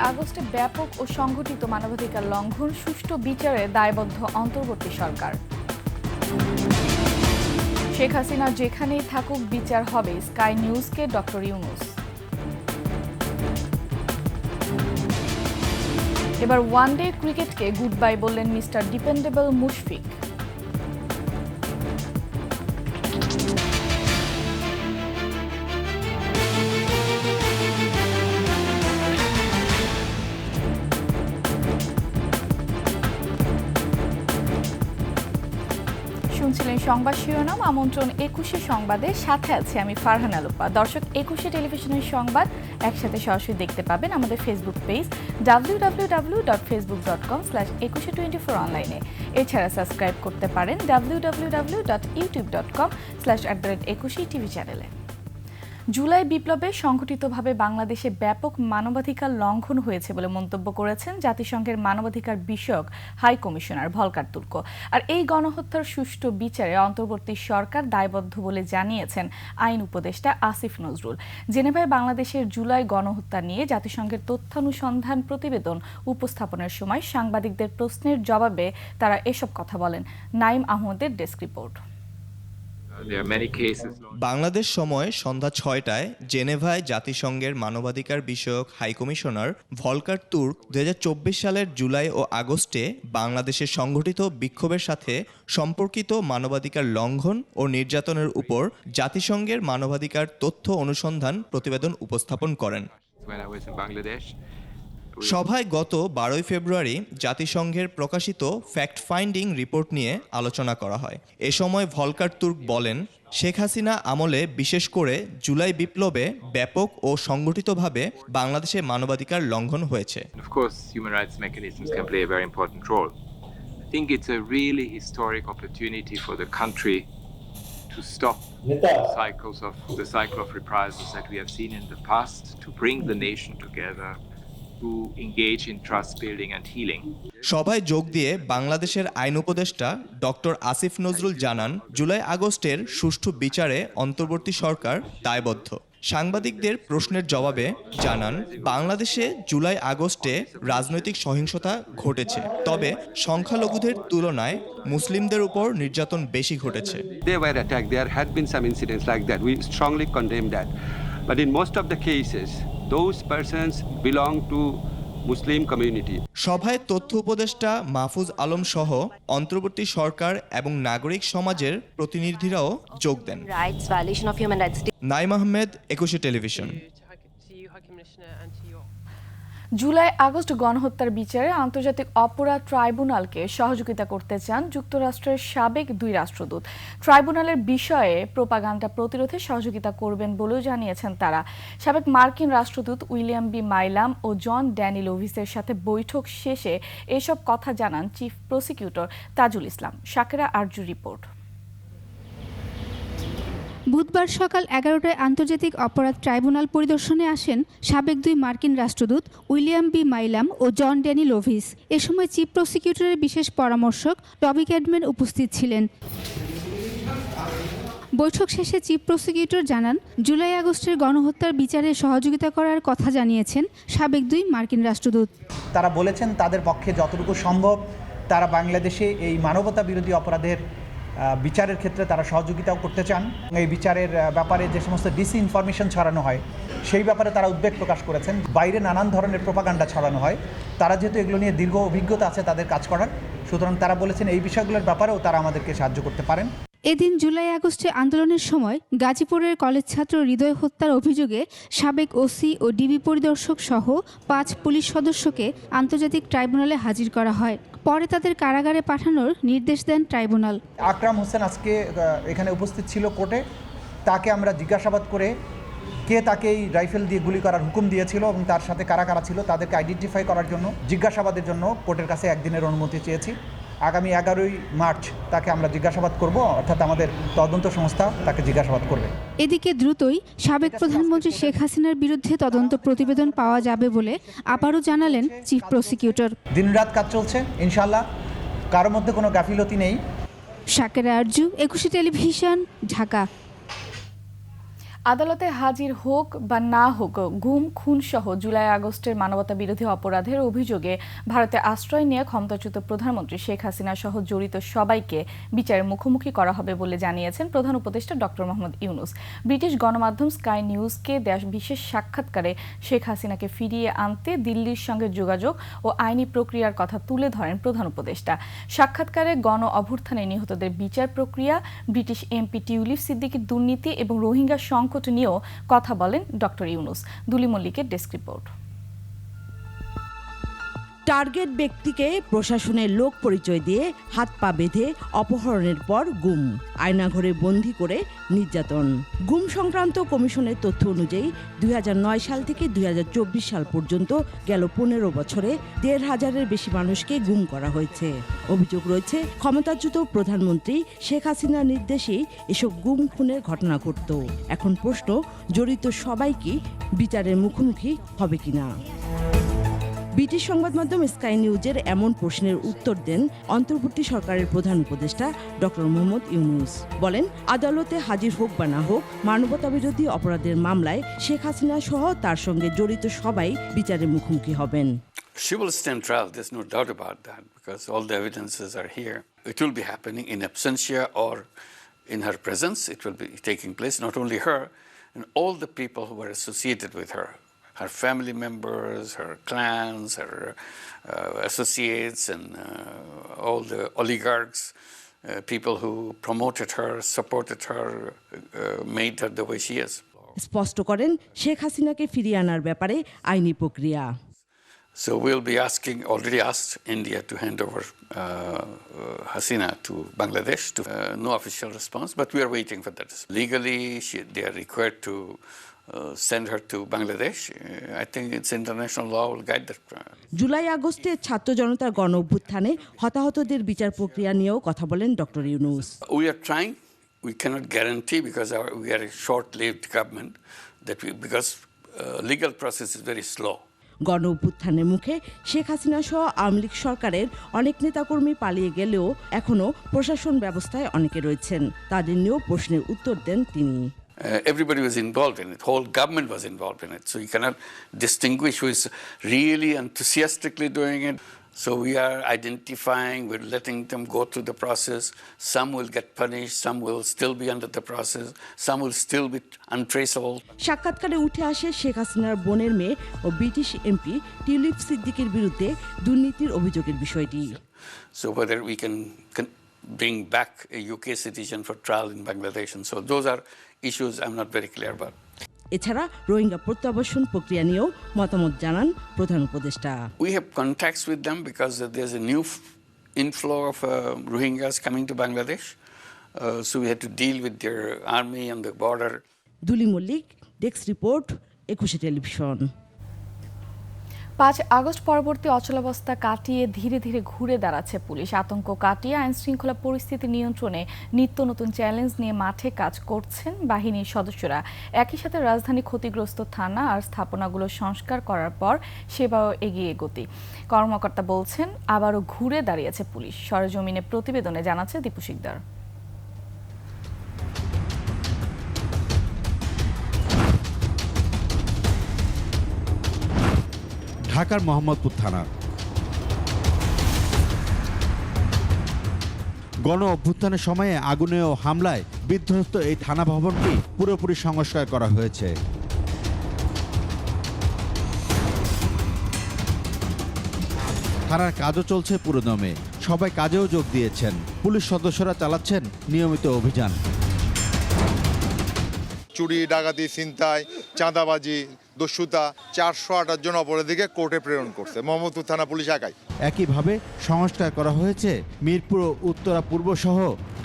আগস্টে ব্যাপক ও সংগঠিত মানবাধিকার লঙ্ঘন, সুষ্ঠু বিচারে দায়বদ্ধ অন্তর্বর্তী সরকার। শেখ হাসিনা যেখানেই থাকুক বিচার হবে, স্কাই নিউজকে ডক্টর ইউনূস। এবার ওয়ানডে ক্রিকেটকে গুড বাই বললেন মিস্টার ডিপেন্ডেবল মুশফিক। শুনছিলেন সংবাদ শিরোনাম। আমন্ত্রণ ২১শে সংবাদে, সাথে আছে আমি ফারহান আলুপা। দর্শক, ২১শে টেলিভিশনের সংবাদ একসাথে সরাসরি দেখতে পাবেন আমাদের ফেসবুক পেজ www.facebook.com/2124 অনলাইনে। এছাড়া সাবস্ক্রাইব করতে পারেন www.youtube.com/21টিভি চ্যানেলে। জুলাই বিপ্লবে সংগঠিতভাবে বাংলাদেশে ব্যাপক মানবাধিকার লঙ্ঘন হয়েছে বলে মন্তব্য করেছেন জাতিসংঘের মানবাধিকার বিষয়ক হাই কমিশনার ভলকার তুর্ক। আর এই গণহত্যার সুষ্ঠু বিচারে অন্তর্বর্তী সরকার দায়বদ্ধ বলে জানিয়েছেন আইন উপদেষ্টা আসিফ নজরুল। জেনেভায় বাংলাদেশের জুলাই গণহত্যা নিয়ে জাতিসংঘের তথ্যানুসন্ধান প্রতিবেদন উপস্থাপনের সময় সাংবাদিকদের প্রশ্নের জবাবে তারা এসব কথা বলেন। নাইম আহমদের ডেস্ক রিপোর্ট। বাংলাদেশ সময় সন্ধ্যা ৬টায় জেনেভায় জাতিসংঘের মানবাধিকার বিষয়ক হাইকমিশনার ভলকার তুর্ক ২০২৪ সালের জুলাই ও আগস্টে বাংলাদেশের সংঘটিত বিক্ষোভের সাথে সম্পর্কিত মানবাধিকার লঙ্ঘন ও নির্যাতনের উপর জাতিসংঘের মানবাধিকার তথ্য অনুসন্ধান প্রতিবেদন উপস্থাপন করেন। সভায় গত ১২ ফেব্রুয়ারি জাতিসংঘের প্রকাশিত ফ্যাক্ট ফাইন্ডিং রিপোর্ট নিয়ে আলোচনা করা হয়। এ সময় ভলকার তুর্ক বলেন, শেখ হাসিনা আমলে বিশেষ করে জুলাই বিপ্লবে ব্যাপক ও সংগঠিতভাবে বাংলাদেশে মানবাধিকার লঙ্ঘন হয়েছে। To stop the cycle of reprisals that we have seen in the past, to bring the nation together, to engage in trust building and healing. সভায় যোগ দিয়ে বাংলাদেশের আইন উপদেষ্টা ডক্টর আসিফ নজরুল জানান, জুলাই আগস্টের সুষ্ঠু বিচারে অন্তর্বর্তী সরকার দায়বদ্ধ। সাংবাদিকদের প্রশ্নের জবাবে জানান, বাংলাদেশে জুলাই আগস্টে রাজনৈতিক সহিংসতা ঘটেছে, তবে সংখ্যালঘুদের তুলনায় মুসলিমদের উপর নির্যাতন বেশি ঘটেছে। They were attacked. There had been some incidents like that. We strongly condemn that. But in most of the cases, those persons belong to Muslim community. সভায় তথ্য উপদেষ্টা মাহফুজ আলম সহ অন্তর্বর্তী সরকার এবং নাগরিক সমাজের প্রতিনিধিরাও যোগ দেন। নাইম আহমেদ, ২১শে টেলিভিশন। জুলাই আগস্ট গণহত্যার বিচারে আন্তর্জাতিক অপরাধ ট্রাইব্যুনালকে সহযোগিতা করতে চান যুক্তরাষ্ট্রের সাবেক ২ রাষ্ট্রদূত। ট্রাইব্যুনালের বিষয়ে প্রোপাগান্ডা প্রতিরোধে সহযোগিতা করবেন বলেও জানিয়েছেন তারা। সাবেক মার্কিন রাষ্ট্রদূত উইলিয়াম বি মাইলাম ও জন ড্যানি লোভিসের সাথে বৈঠক শেষে এসব কথা জানান chief prosecutor Tajul Islam. Shakera Arzu report. বুধবার সকাল ১১টায় আন্তর্জাতিক অপরাধ ট্রাইব্যুনাল পরিদর্শনে আসেন সাবেক ২ মার্কিন রাষ্ট্রদূত উইলিয়াম বি মাইলাম ও জন ড্যানি লোভিস। এ সময় চিফ প্রসিকিউটরের বিশেষ পরামর্শক টবি ক্যাডম্যান উপস্থিত ছিলেন। বৈঠক শেষে চিফ প্রসিকিউটর জানান, জুলাই আগস্টের গণহত্যার বিচারে সহযোগিতা করার কথা জানিয়েছেন সাবেক ২ মার্কিন রাষ্ট্রদূত। তারা বলেছেন তাদের পক্ষে যতটুকু সম্ভব তারা বাংলাদেশে এই মানবতা বিরোধী অপরাধের বিচারের ক্ষেত্রে তারা সহযোগিতাও করতে চান। এই বিচারের ব্যাপারে যে সমস্ত ডিসইনফরমেশন ছড়ানো হয় সেই ব্যাপারে তারা উদ্বেগ প্রকাশ করেছেন। বাইরে নানান ধরনের প্রোপাগান্ডা ছড়ানো হয়, তারা যেহেতু এগুলো নিয়ে দীর্ঘ অভিজ্ঞতা আছে তাদের কাজ করার, সুতরাং তারা বলেছেন এই বিষয়গুলোর ব্যাপারেও তারা আমাদেরকে সাহায্য করতে পারেন। এদিন জুলাই আগস্টে আন্দোলনের সময় গাজীপুরের কলেজ ছাত্র হৃদয় হত্যার অভিযোগে সাবেক ওসি ও ডিবি পরিদর্শক সহ ৫ পুলিশ সদস্যকে আন্তর্জাতিক ট্রাইব্যুনালে হাজির করা হয়। পরে তাদের কারাগারে পাঠানোর নির্দেশ দেন ট্রাইব্যুনাল। আকরাম হোসেন আজকে এখানে উপস্থিত ছিল কোর্টে। তাকে আমরা জিজ্ঞাসাবাদ করে কে তাকে এই রাইফেল দিয়ে গুলি করার হুকুম দিয়েছিল এবং তার সাথে কারা কারা ছিল তাদেরকে আইডেন্টিফাই করার জন্য জিজ্ঞাসাবাদের জন্য কোর্টের কাছে একদিনের অনুমতি চেয়েছি। আগামী ১১ই মার্চ তাকে আমরা জিজ্ঞাসাবাদ করব, অর্থাৎ আমাদের তদন্ত সংস্থা তাকে জিজ্ঞাসাবাদ করবে। এদিকে দ্রুতই সাবেক প্রধানমন্ত্রী শেখ হাসিনার বিরুদ্ধে তদন্ত প্রতিবেদন পাওয়া যাবে বলে আবারও জানালেন চিফ প্রসিকিউটর। দিনরাত কাজ চলছে, ইনশাআল্লাহ কারোর মধ্যে কোনো গাফিলতি নেই। শাকেরা আরজু, ২১শে টেলিভিশন, ঢাকা। আদালতে হাজির হোক বা না হোক গুম খুন সহ জুলাই আগস্টের মানবতা বিরোধী অপরাধের অভিযোগে ভারতে আশ্রয় নিয়ে ক্ষমতাচ্যুত প্রধানমন্ত্রী শেখ হাসিনা সহ জড়িত সবাইকে বিচারের মুখোমুখি করা হবে বলে জানিয়েছেন প্রধান উপদেষ্টা ডক্টর মোহাম্মদ ইউনূস। ব্রিটিশ গণমাধ্যম স্কাই নিউজকে দেয়া বিশেষ সাক্ষাৎকারে শেখ হাসিনাকে ফিরিয়ে আনতে দিল্লির সঙ্গে যোগাযোগ ও আইনি প্রক্রিয়ার কথা তুলে ধরেন প্রধান উপদেষ্টা। সাক্ষাৎকারে গণ অভ্যুত্থানে নিহতদের বিচার প্রক্রিয়া, ব্রিটিশ এমপি টিউলিপ সিদ্দিকীর দুর্নীতি এবং রোহিঙ্গা সংকট নিয়েও কথা বলেন ডক্টর ইউনূস। দুলি মল্লিকের ডেস্ক রিপোর্ট। টার্গেট ব্যক্তিকে প্রশাসনের লোক পরিচয় দিয়ে হাত পা বেঁধে অপহরণের পর গুম, আয়নাঘরে বন্দী করে নির্যাতন। গুম সংক্রান্ত কমিশনের তথ্য অনুযায়ী 2009 সাল থেকে 2024 সাল পর্যন্ত গেল 15 বছরে 1,500-এর বেশি মানুষকে গুম করা হয়েছে। অভিযোগ রয়েছে ক্ষমতাচ্যুত প্রধানমন্ত্রী শেখ হাসিনার নির্দেশেই এসব গুম খুনের ঘটনা ঘটত। এখন প্রশ্ন, জড়িত সবাই কি বিচারের মুখোমুখি হবে কিনা? ব্রিটিশ সংবাদ মাধ্যম স্কাই নিউজের এমন প্রশ্নের উত্তর দেন অন্তর্বর্তী সরকারের প্রধান উপদেষ্টা ডক্টর মোহাম্মদ ইউনূস। বলেন, আদালতে হাজির হোক বা না হোক মানবতা বিরোধী অপরাধের মামলায় শেখ হাসিনা সহ তার সঙ্গে জড়িত সবাই বিচারের মুখোমুখি হবেন। She will stand trial, there's no doubt about that, because all the evidences are here. It will be happening in absentia or in her presence. It will be taking place, not only her, and all the people who were associated with her. Her family members, her clans, her associates, and all the oligarchs, people who promoted her, supported her, made her the way she is. স্পষ্ট করেন, শেখ হাসিনাকে ফিরিয়ে আনার ব্যাপারে আইনি প্রক্রিয়া। So we'll be asking, already asked India to hand over Hasina to Bangladesh. No official response, but we are waiting for that. Legally, they are required to send her to Bangladesh. I think it's international law will guide that. July আগস্টে ছাত্র জনতার গণ অভ্যুত্থানে হতাহতদের বিচার প্রক্রিয়া নিয়েও কথা বলেন doctor Yunus. We are trying. We cannot guarantee because we are a short-lived government that because legal process is very slow. গণ অভ্যুত্থানের মুখে শেখ হাসিনা সহ আওয়ামী লীগ সরকারের অনেক নেতাকর্মী পালিয়ে গেলেও এখনও প্রশাসন ব্যবস্থায় অনেকে রয়েছেন। তাদের নিয়েও প্রশ্নের উত্তর দেন তিনি। Everybody was involved in it. Whole government was involved in it. So you cannot distinguish who is really enthusiastically doing it. So we are identifying, we're letting them go through the process. Some will get punished, some will still be under the process, some will still be untraceable. সাক্ষাৎকারে উঠে আসে শেখ হাসিনার বোনের মেয়ে ও British MP tulip সিদ্দিকীর বিরুদ্ধে দুর্নীতির অভিযোগের বিষয়টি। So whether we can bring back a UK citizen for trial in Bangladesh, and so those are issues I'm not very clear about. এছাড়া রোহিঙ্গা প্রত্যাবাসন প্রক্রিয়া নিয়েও মতামত জানান প্রধান উপদেষ্টা। We have contacts with them because there's a new inflow of Rohingyas coming to Bangladesh. So we had to deal with their army on the border. Duli Mallick, desk report, 21 television. 5 August পরবর্তী অচলাবস্থা কাটিয়ে ধীরে ধীরে ঘুরে দাঁড়াচ্ছে পুলিশ। আতঙ্ক কাটিয়ে আইনশৃঙ্খলা পরিস্থিতি নিয়ন্ত্রণে নিত্য নতুন চ্যালেঞ্জ নিয়ে মাঠে কাজ করছেন বাহিনীর সদস্যরা। একই সাথে রাজধানী ক্ষতিগ্রস্ত থানা আর স্থাপনাগুলো সংস্কার করার পর সেবাও এগিয়ে গতি। কর্মকর্তা বলছেন, আবারও ঘুরে দাঁড়িয়েছে পুলিশ। সরেজমিনে প্রতিবেদনে জানাচ্ছে দীপু শিকদার। ঢাকার মোহাম্মদপুর থানা গণ অভ্যুত্থানের সময়ে আগুনে ও হামলায় বিধ্বস্ত এই থানা ভবনটি পুরোপুরি সংস্কার করা হয়েছে। থানার কাজও চলছে পুরোদমে, সবাই কাজেও যোগ দিয়েছেন। পুলিশ সদস্যরা চালাচ্ছেন নিয়মিত অভিযান। চুরি, ডাকাতি, ছিনতাই, চাঁদাবাজি, দস্যুতা 428 জন অপরাধীকে কোর্টে প্রেরণ করছে মোহাম্মদপুর থানা পুলিশ একাই। একইভাবে সংস্কার করা হয়েছে মিরপুর, উত্তরা পূর্ব সহ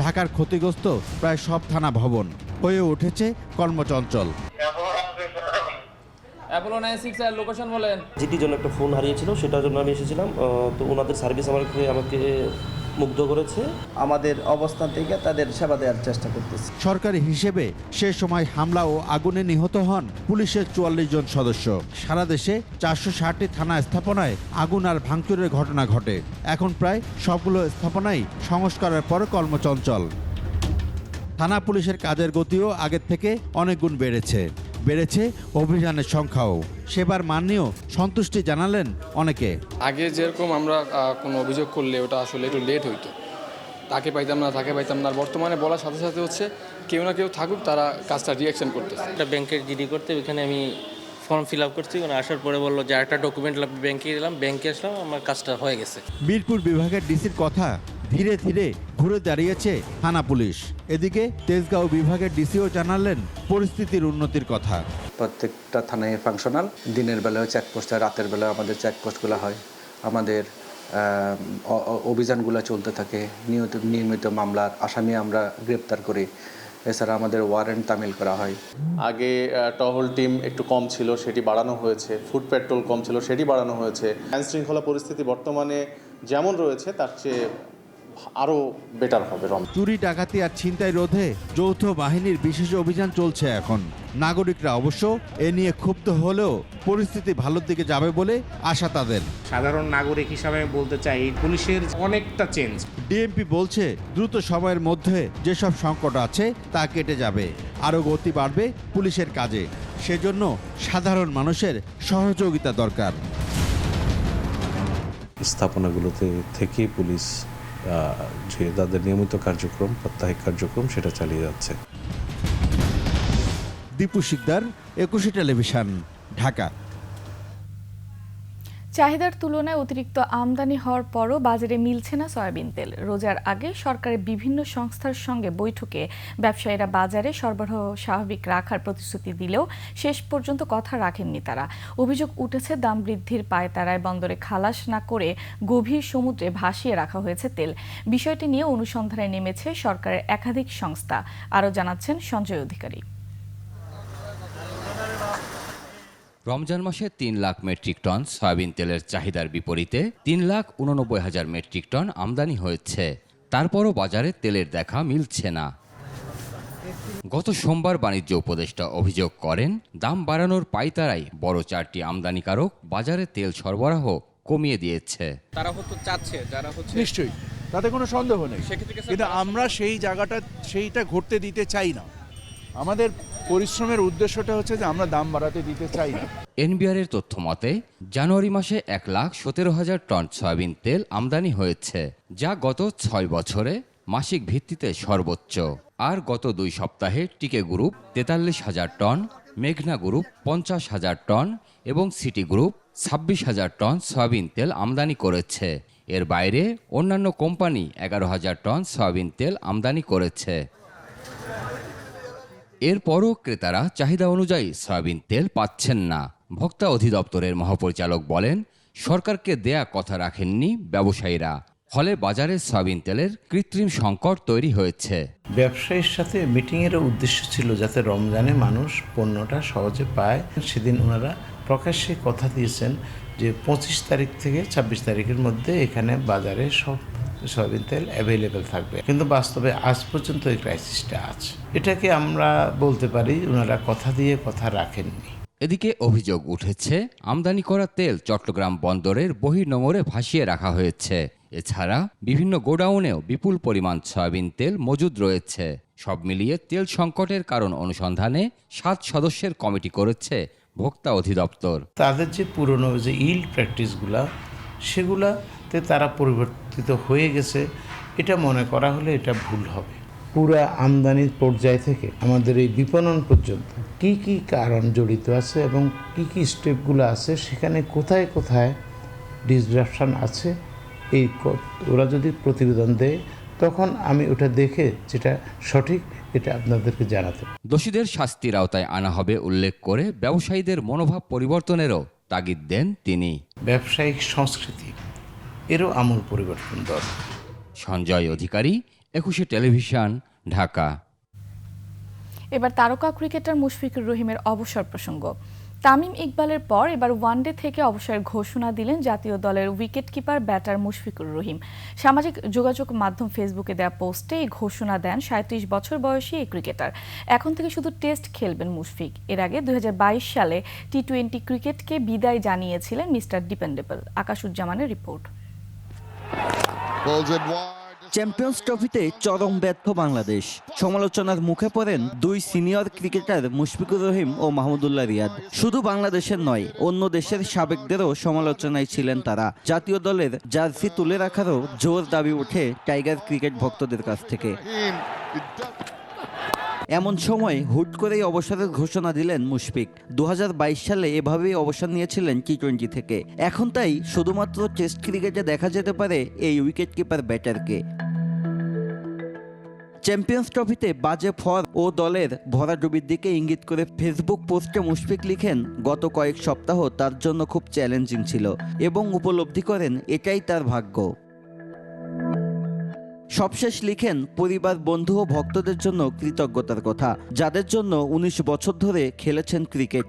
ঢাকার ক্ষতিগ্রস্ত প্রায় সব থানা ভবন। হয়ে উঠেছে কর্মচঞ্চল। লোকেশন বলেন। জিটির জন্য একটা ফোন হারিয়েছিল, সেটার জন্য আমি এসেছিলাম। তো ওনাদের সার্ভিস আমাকে মুগ্ধ করেছে। আমাদের অবস্থান থেকে তাদের সেবা দেওয়ার চেষ্টা করতেছি। সরকারি হিসেবে সে সময় হামলা ও আগুনে নিহত হন পুলিশের 44 জন সদস্য। সারা দেশে 460টি থানা স্থাপনায় আগুন আর ভাঙচুরের ঘটনা ঘটে। এখন প্রায় সবগুলো স্থাপনাই সংস্কারের পর কর্মচঞ্চল। থানা পুলিশের কাজের গতিও আগের থেকে অনেক গুণ বেড়েছে অভিযানের সংখ্যাও। সেবার মান নিয়েও সন্তুষ্টি জানালেন অনেকে। আগে যেরকম আমরা কোনো অভিযোগ করলে ওটা আসলে একটু লেট হইতো, তাকে পাইতাম না আর বর্তমানে বলার সাথে সাথে হচ্ছে কেউ না কেউ থাকুক, তারা কাজটা রিঅ্যাকশন করতেছে। একটা ব্যাংকের জিডি করতে এখানে আমি ফর্ম ফিল আপ করছি, ওখানে আসার পরে বললো যে একটা ডকুমেন্ট লাগবে, ব্যাংকে আসলাম, আমার কাজটা হয়ে গেছে। মিরপুর বিভাগের ডিসির কথা ধীরে ধীরে ঘুরে দাঁড়িয়েছে থানা পুলিশ। এদিকে তেজগাঁও বিভাগের ডিসিও জানালেন পরিস্থিতির উন্নতির কথা। প্রত্যেকটা থানায় ফাংশনাল, দিনের বেলায় চেকপোস্ট হয়, রাতের বেলায় আমাদের চেকপোস্টগুলো হয়, আমাদের অভিযানগুলো চলতে থাকে, নিয়মিত মামলার আসামি আমরা গ্রেপ্তার করি, এছাড়া আমাদের ওয়ারেন্ট তামিল করা হয়। আগে টহল টিম একটু কম ছিল, সেটি বাড়ানো হয়েছে, ফুড পেট্রোল কম ছিল, সেটি বাড়ানো হয়েছে। আইন শৃঙ্খলা পরিস্থিতি বর্তমানে যেমন রয়েছে তার চেয়ে আরও বেটার হবে। চুরি, ডাকাতি আর ছিনতাই রোধে যৌথ বাহিনীর বিশেষ অভিযান চলছে এখন। নাগরিকরা অবশ্য এ নিয়ে ক্ষুব্ধ হলেও পরিস্থিতি ভালোর দিকে যাবে বলে আশা তাদের। সাধারণ নাগরিক হিসাবে বলতে চাই, পুলিশের অনেকটা চেঞ্জ। ডিএমপি বলছে দ্রুত সময়ের মধ্যে যেসব সংকট আছে তা কেটে যাবে, আরও গতি বাড়বে পুলিশের কাজে। সেজন্য সাধারণ মানুষের সহযোগিতা দরকার। স্থাপনাগুলোতে থেকে পুলিশ যে তাদের নিয়মিত কার্যক্রম, প্রাত্যহিক কার্যক্রম সেটা চালিয়ে যাচ্ছে। দীপু শিকদার, 21 টেলিভিশন, ঢাকা। চাহিদার তুলনায় অতিরিক্ত আমদানি হওয়ার পরও বাজারে মিলছে না সয়াবিন তেল। রোজার আগে সরকারের বিভিন্ন সংস্থার সঙ্গে বৈঠকে ব্যবসায়ীরা বাজারে সরবরাহ স্বাভাবিক রাখার প্রতিশ্রুতি দিলেও শেষ পর্যন্ত কথা রাখেননি তারা। অভিযোগ উঠেছে দাম বৃদ্ধির পায়তারায় বন্দরে খালাস না করে গভীর সমুদ্রে ভাসিয়ে রাখা হয়েছে তেল। বিষয়টি নিয়ে অনুসন্ধানে নেমেছে সরকারের একাধিক সংস্থা। আরও জানাচ্ছেন সঞ্জয় অধিকারী। রমজান মাসে 3 লাখ মেট্রিক টন সয়াবিন তেলের চাহিদার বিপরীতে 3,89,000 মেট্রিক টন আমদানি হয়েছে। তারপরও বাজারে তেলের দেখা মিলছে না। গত সোমবার বাণিজ্য উপদেষ্টা অভিযোগ করেন, দাম বাড়ানোর পাইতারাই বড় 4টি আমদানিকারক বাজারে তেল সরবরাহ কমিয়ে দিয়েছে। তারা হয়তো চাচ্ছে, যারা হচ্ছে নিশ্চয়ই, তাতে কোনো সন্দেহ নেই, কিন্তু আমরা সেইটা ঘটতে দিতে চাই না। আমাদের পরিশ্রমের উদ্দেশ্যটা হচ্ছে যে আমরা দাম বাড়াতে দিতে চাই না। এনবিআরের তথ্য মতে জানুয়ারি মাসে 1,17,000 টন সয়াবিন তেল আমদানি হয়েছে, যা গত 6 বছরে মাসিক ভিত্তিতে সর্বোচ্চ। আর গত 2 সপ্তাহে টিকে গ্রুপ 43,000 টন, মেঘনা গ্রুপ 50,000 টন এবং সিটি গ্রুপ 26,000 টন সয়াবিন তেল আমদানি করেছে। এর বাইরে অন্যান্য কোম্পানি 11,000 টন সয়াবিন তেল আমদানি করেছে। এরপরও ক্রেতারা চাহিদা অনুযায়ী সয়াবিন তেল পাচ্ছেন না। ভোক্তা অধিদপ্তরের মহাপরিচালক বলেন, সরকারকে দেয়া কথা রাখেননি ব্যবসায়ীরা, ফলে বাজারে সয়াবিন তেলের কৃত্রিম সংকট তৈরি হয়েছে। ব্যবসায়ীর সাথে মিটিংয়ের উদ্দেশ্য ছিল যাতে রমজানে মানুষ পণ্যটা সহজে পায়। সেদিন ওনারা প্রকাশ্যে কথা দিয়েছেন যে 25 তারিখ থেকে 26 তারিখের মধ্যে এখানে বাজারে সব সয়াবিন তেল অ্যাভেলেবেল থাকবে, কিন্তু বাস্তবে আজ পর্যন্ত এই ক্রাইসিসটা আছে। এটাকে আমরা বলতে পারি ওনারা কথা দিয়ে কথা রাখেননি। এদিকে অভিযোগ উঠেছে, আমদানি করা তেল চট্টগ্রাম বন্দরের বহির্নোঙরে ভাসিয়ে রাখা হয়েছে। এছাড়া বিভিন্ন গোডাউনেও বিপুল পরিমাণ সয়াবিন তেল মজুদ রয়েছে। সব মিলিয়ে তেল সংকটের কারণ অনুসন্ধানে 7 সদস্যের কমিটি করেছে ভোক্তা অধিদপ্তর। তাদের যে পুরনো যে ইল্ড প্র্যাকটিসগুলা, সেগুলাতে তারা পরিবর্তিত হয়ে গেছে, এটা মনে করা হলে এটা ভুল হবে। পুরা আমদানির পর্যায় থেকে আমাদের এই বিপণন পর্যন্ত কি কি কারণ জড়িত আছে এবং কি কি স্টেপগুলো আছে, সেখানে কোথায় কোথায় ডিসরাপশন আছে, এই ওরা যদি প্রতিবেদন দেয় তখন আমি ওটা দেখে যেটা সঠিক এটা আপনাদেরকে জানাতে। দোষীদের শাস্তির আওতায় আনা হবে উল্লেখ করে ব্যবসায়ীদের মনোভাব পরিবর্তনেরও তাগিদ দেন তিনি। ব্যবসায়িক সংস্কৃতি এরও আমূল পরিবর্তন দরকার। সঞ্জয় অধিকারী, 21 টেলিভিশন, ঢাকা। এবার তারকা ক্রিকেটার মুশফিকুর রহিমের অবসর প্রসঙ্গ। তামিম ইকবালের পর এবার ওয়ানডে থেকে অবসরের ঘোষণা দিলেন জাতীয় দলের উইকেটকিপার ব্যাটার মুশফিকুর রহিম। সামাজিক যোগাযোগ মাধ্যম ফেসবুকে দেওয়া পোস্টে এই ঘোষণা দেন 37 বছর বয়সী এই ক্রিকেটার। এখন থেকে শুধু টেস্ট খেলবেন মুশফিক। এর আগে 2022 সালে টি-20 ক্রিকেটকে বিদায় জানিয়েছিলেন মিস্টার ডিপেন্ডেবল। আকাশুজ্জামানের রিপোর্ট। চ্যাম্পিয়ন্স ট্রফিতে চরম ব্যর্থ বাংলাদেশ। সমালোচনার মুখে পড়েন দুই সিনিয়র ক্রিকেটার মুশফিকুর রহিম ও মাহমুদুল্লাহ রিয়াদ। শুধু বাংলাদেশের নয়, অন্য দেশের সাবেকদেরও সমালোচনায় ছিলেন তারা। জাতীয় দলের জার্সি তুলে রাখারও জোর দাবি ওঠে টাইগার ক্রিকেট ভক্তদের কাছ থেকে। এমন সময় হুট করেই অবসরের ঘোষণা দিলেন মুশফিক। 2022 সালে এভাবেই অবসর নিয়েছিলেন টি-20 থেকে। এখন তাই শুধুমাত্র টেস্ট ক্রিকেটে দেখা যেতে পারে এই উইকেটকিপার ব্যাটারকে। চ্যাম্পিয়ন্স ট্রফিতে বাজে ফর্ম ও দলের ভরাডুবির দিকে ইঙ্গিত করে ফেসবুক পোস্টে মুশফিক লিখেন, গত কয়েক সপ্তাহ তার জন্য খুব চ্যালেঞ্জিং ছিল এবং উপলব্ধি করেন এটাই তার ভাগ্য। সবশেষ লিখেন, পরিবার, বন্ধু ও ভক্তদের জন্য কৃতজ্ঞতার কথা, যাদের জন্য 19 বছর ধরে খেলেছেন ক্রিকেট।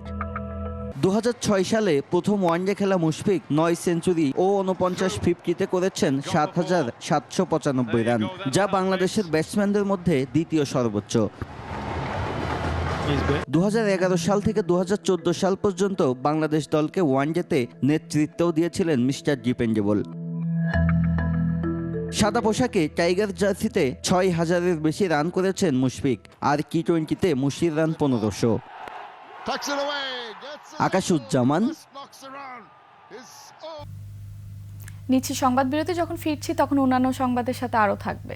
2006 সালে প্রথম ওয়ানডে খেলা মুশফিক 9 সেঞ্চুরি ও 49 50-তে করেছেন 7,795 রান, যা বাংলাদেশের ব্যাটসম্যানদের মধ্যে দ্বিতীয় সর্বোচ্চ। 2011 সাল থেকে 2014 সাল পর্যন্ত বাংলাদেশ দলকে ওয়ানডেতে নেতৃত্বও দিয়েছিলেন মিস্টার ডিপেন্ডেবল। সাদা পোশাকে টাইগার জার্সিতে 6,000-এর বেশি রান করেছেন মুশফিক, আর টি-20-তে মুশির রান 1500। আকাশুজ্জামান। নিচ্ছি সংবাদ বিরতি। যখন ফিরছি তখন অন্যান্য সংবাদের সাথে আরও থাকবে।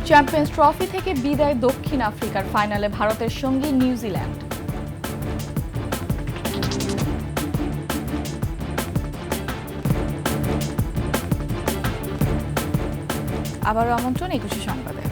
চ্যাম্পিয়ন্স ট্রফি থেকে বিদায় দক্ষিণ আফ্রিকার, ফাইনালে ভারতের সঙ্গী নিউজিল্যান্ড। আবারও আমন্ত্রণ 21 সংবাদে।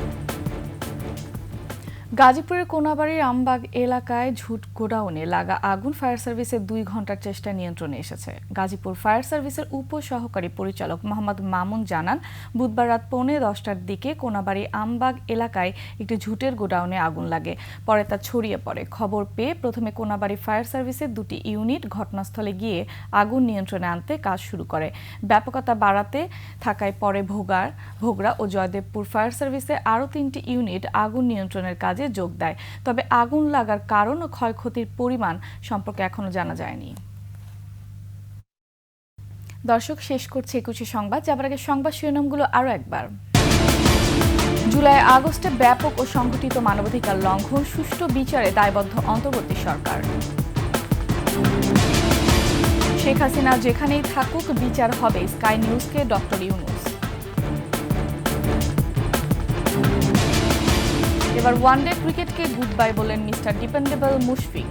গাজীপুরের কোনাবাড়ির আমবাগ এলাকায় ঝুট গোডাউনে লাগা আগুন ফায়ার সার্ভিসের 2 ঘন্টার চেষ্টা নিয়ন্ত্রণে এসেছে। গাজীপুর ফায়ার সার্ভিসের উপসহকারী পরিচালক মোহাম্মদ মামুন জানান, বুধবার রাত 10:45টার দিকে কোনাবাড়ি আমবাগ এলাকায় একটি ঝুটের গোডাউনে আগুন লাগে। পরে তা ছড়িয়ে পড়ে। খবর পেয়ে প্রথমে কোনাবাড়ি ফায়ার সার্ভিসের 2টি ইউনিট ঘটনাস্থলে গিয়ে আগুন নিয়ন্ত্রণে আনতে কাজ শুরু করে। ব্যাপকতা বাড়াতে থাকায় পরে ভোগড়া ও জয়দেবপুর ফায়ার সার্ভিসের আরও 3টি ইউনিট আগুন নিয়ন্ত্রণের কাজে যোগ দেয়। তবে আগুন লাগার কারণ ও ক্ষয়ক্ষতির পরিমাণ সম্পর্কে এখনো জানা যায়নি। দর্শক, শেষ করছে 21 সংবাদ। যাবার আগে সংবাদ শিরোনামগুলো আরও একবার। জুলাই আগস্টে ব্যাপক ও সংগঠিত মানবাধিকার লঙ্ঘন, সুষ্ঠু বিচারে দায়বদ্ধ অন্তর্বর্তী সরকার। শেখ হাসিনা যেখানেই থাকুক বিচার হবে, স্কাই নিউজকে ডক্টর ইউনূস। এবার ওয়ানডে ক্রিকেটকে গুড বাই বলেন মিস্টার ডিপেন্ডেবল মুশফিক।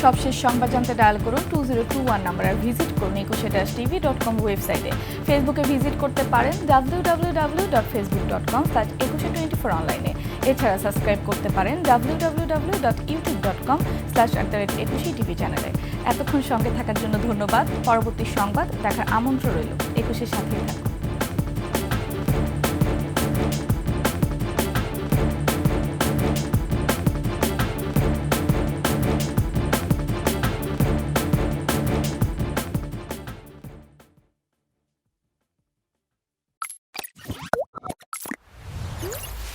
সবশেষ সংবাদ জানতে ডায়াল করুন 2021 নাম্বার আর ভিজিট করুন 21tv.com ওয়েবসাইটে। ফেসবুকে ভিজিট করতে পারেন www.facebook.com/2124 অনলাইনে। এছাড়া সাবস্ক্রাইব করতে পারেন www.youtube.com/21tv চ্যানেলে। এতক্ষণ সঙ্গে থাকার জন্য ধন্যবাদ। পরবর্তী সংবাদ দেখার আমন্ত্রণ রইল। 21-এর সাথেই থাকুন।